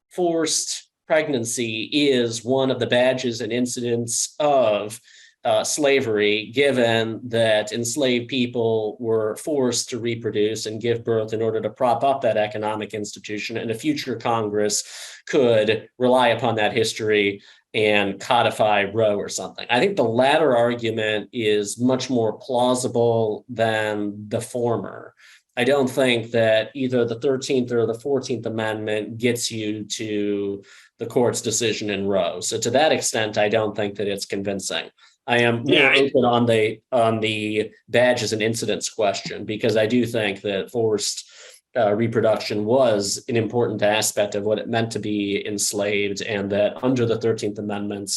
forced pregnancy is one of the badges and incidents of slavery, given that enslaved people were forced to reproduce and give birth in order to prop up that economic institution, and a future Congress could rely upon that history and codify Roe or something. I think the latter argument is much more plausible than the former. I don't think that either the 13th or the 14th Amendment gets you to the court's decision in Roe. So to that extent, I don't think that it's convincing. I am more open on the badges and incidents question, because I do think that forced reproduction was an important aspect of what it meant to be enslaved, and that under the 13th Amendment,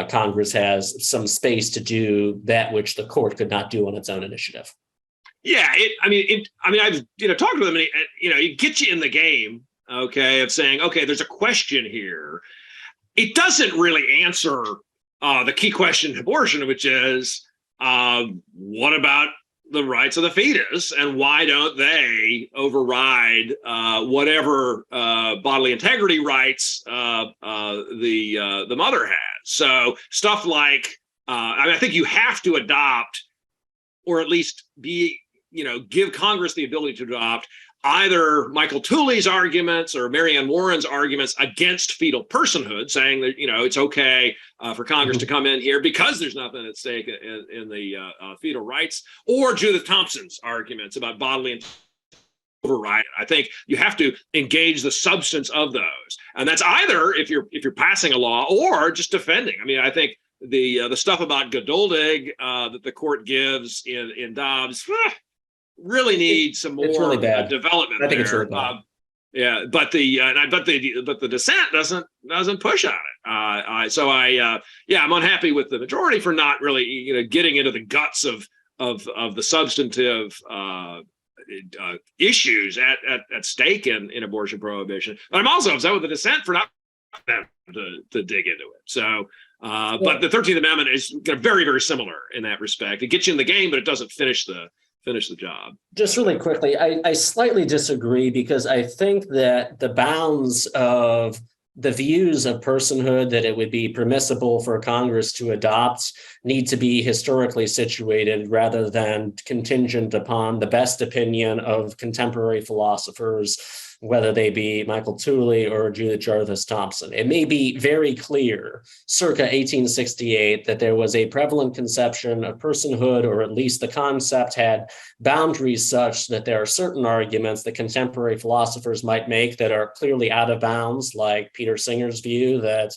Congress has some space to do that which the court could not do on its own initiative. Yeah, I've talked with him, and it gets you in the game, okay, of saying, okay, there's a question here. It doesn't really answer the key question in abortion, which is, what about the rights of the fetus, and why don't they override whatever bodily integrity rights the mother has? So stuff like, I think you have to adopt, or at least give Congress the ability to adopt either Michael Tooley's arguments or Marianne Warren's arguments against fetal personhood, saying that, it's okay for Congress to come in here because there's nothing at stake in the fetal rights, or Judith Thompson's arguments about bodily override. I think you have to engage the substance of those. And that's either if you're passing a law or just defending. I think the stuff about Geduldig that the court gives in Dobbs really needs some more really development. I think there. It's really bad. But the dissent doesn't push on it. So I'm unhappy with the majority for not really getting into the guts of the substantive issues at stake in abortion prohibition. But I'm also upset with the dissent for not to dig into it. So. But the 13th Amendment is very, very similar in that respect. It gets you in the game, but it doesn't finish the job. Just really quickly, I slightly disagree, because I think that the bounds of the views of personhood that it would be permissible for Congress to adopt need to be historically situated rather than contingent upon the best opinion of contemporary philosophers, whether they be Michael Tooley or Judith Jarvis Thompson. It may be very clear, circa 1868, that there was a prevalent conception of personhood, or at least the concept had boundaries such that there are certain arguments that contemporary philosophers might make that are clearly out of bounds, like Peter Singer's view that,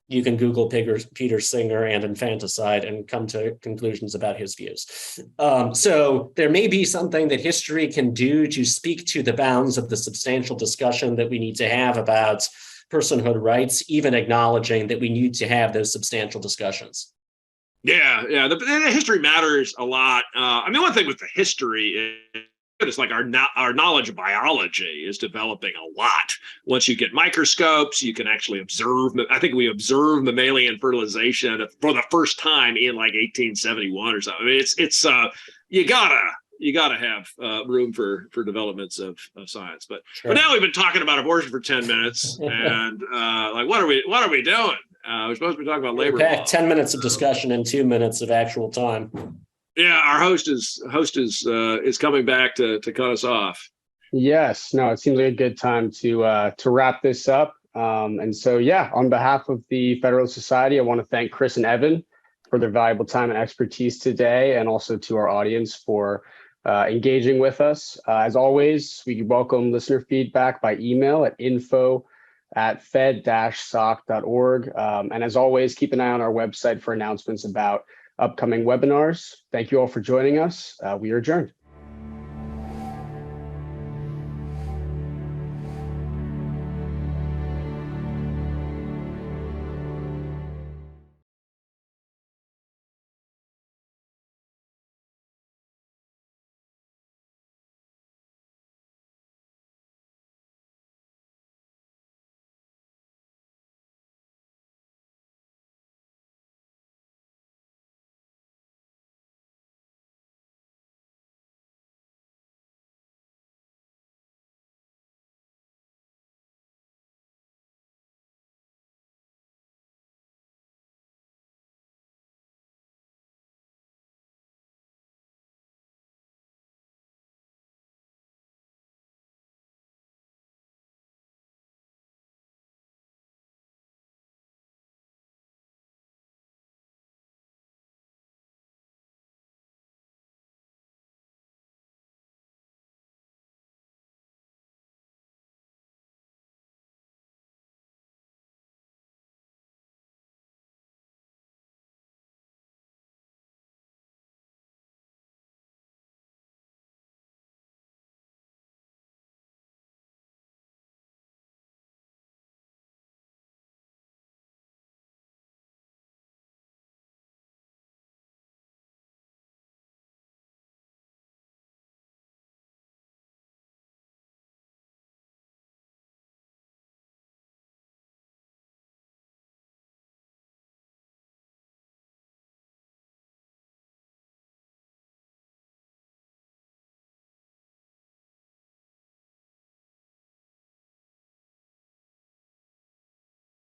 you can Google Peter Singer and infanticide and come to conclusions about his views. So there may be something that history can do to speak to the bounds of the substantial discussion that we need to have about personhood rights, even acknowledging that we need to have those substantial discussions. Yeah. The history matters a lot. One thing with the history It's like our knowledge of biology is developing a lot. Once you get microscopes, you can actually observe. I think we observed mammalian fertilization for the first time in like 1871 or something. I mean, it's you gotta have room for developments of science. But now we've been talking about abortion for 10 minutes, and like what are we doing? We're supposed to be talking about labor law. 10 minutes of discussion and 2 minutes of actual time. Yeah, our host is coming back to cut us off. Yes, no, it seems like a good time to wrap this up. And so, yeah, on behalf of the Federalist Society, I want to thank Chris and Evan for their valuable time and expertise today, and also to our audience for engaging with us. As always, we welcome listener feedback by email at info@fed-soc.org. And as always, keep an eye on our website for announcements about upcoming webinars. Thank you all for joining us. We are adjourned.